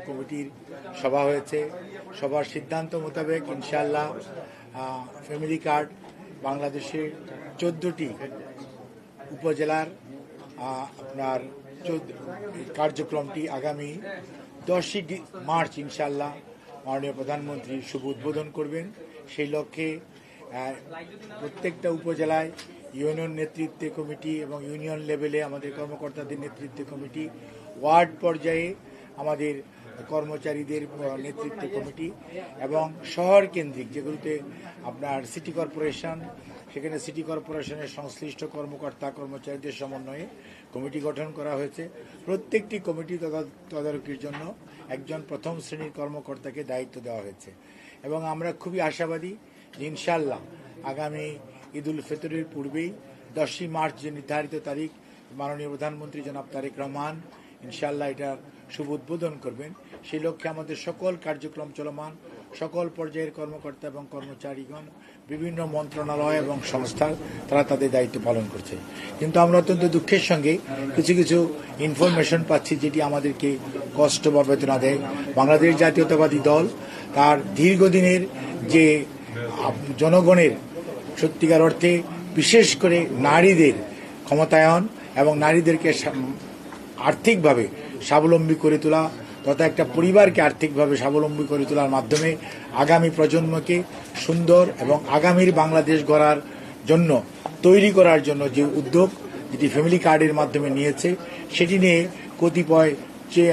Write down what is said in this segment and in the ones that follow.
কমিটির সভা হয়েছে। সবার সিদ্ধান্ত মোতাবেক ইনশাআল্লাহ ফ্যামিলি কার্ড বাংলাদেশের 14টি উপজেলার আপনার কার্যক্রমটি আগামী 10ই মার্চ ইনশাআল্লাহ মাননীয় প্রধানমন্ত্রী শুভ উদ্বোধন করবেন। সেই লক্ষ্যে প্রত্যেকটা উপজেলায় ইউনিয়ন নেতৃত্বে কমিটি এবং ইউনিয়ন লেভেলে আমাদের কর্মকর্তাদের নেতৃত্বে কমিটি, ওয়ার্ড পর্যায়ে আমাদের কর্মচারীদের নেতৃত্বে কমিটি এবং শহর কেন্দ্রিক যেগুলোতে আপনার সিটি কর্পোরেশন, সেখানে সিটি কর্পোরেশনের সংশ্লিষ্ট কর্মকর্তা কর্মচারীদের সমন্বয়ে কমিটি গঠন করা হয়েছে। প্রত্যেকটি কমিটি তদারকির জন্য একজন প্রথম শ্রেণীর কর্মকর্তাকে দায়িত্ব দেওয়া হয়েছে এবং আমরা খুবই আশাবাদী যে ইনশাআল্লাহ আগামী ঈদ উল ফিতরের পূর্বেই 10ই মার্চ যে নির্ধারিত তারিখ মাননীয় প্রধানমন্ত্রী জনাব তারেক রহমান ইনশাআল্লাহ এটার শুভ উদ্বোধন করবেন। সেই লক্ষ্যে আমাদের সকল কার্যক্রম চলমান, সকল পর্যায়ের কর্মকর্তা এবং কর্মচারীগণ বিভিন্ন মন্ত্রণালয় এবং সংস্থা তারা তাদের দায়িত্ব পালন করছে। কিন্তু আমরা অত্যন্ত দুঃখের সঙ্গে কিছু কিছু ইনফরমেশন পাচ্ছি যেটি আমাদেরকে কষ্ট বা বেদনা দেয়। বাংলাদেশ জাতীয়তাবাদী দল তার দীর্ঘদিনের যে জনগণের সত্যিকার অর্থে বিশেষ করে নারীদের ক্ষমতায়ন এবং নারীদেরকে আর্থিকভাবে স্বাবলম্বী করে তোলা তথা একটা পরিবারকে আর্থিকভাবে স্বাবলম্বী করে তোলার মাধ্যমে আগামী প্রজন্মকে সুন্দর এবং আগামীর বাংলাদেশ গড়ার জন্য তৈরি করার জন্য যে উদ্যোগ যেটি ফ্যামিলি কার্ডের মাধ্যমে নিয়েছে, সেটি নিয়ে কতিপয় যে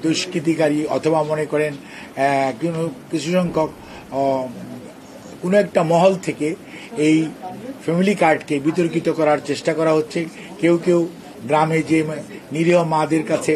দুষ্কৃতিকারী অথবা মনে করেন কিছু সংখ্যক কোনো একটা মহল থেকে এই ফ্যামিলি কার্ডকে বিতর্কিত করার চেষ্টা করা হচ্ছে। কেউ কেউ গ্রামে যে নিরীহ মাদের কাছে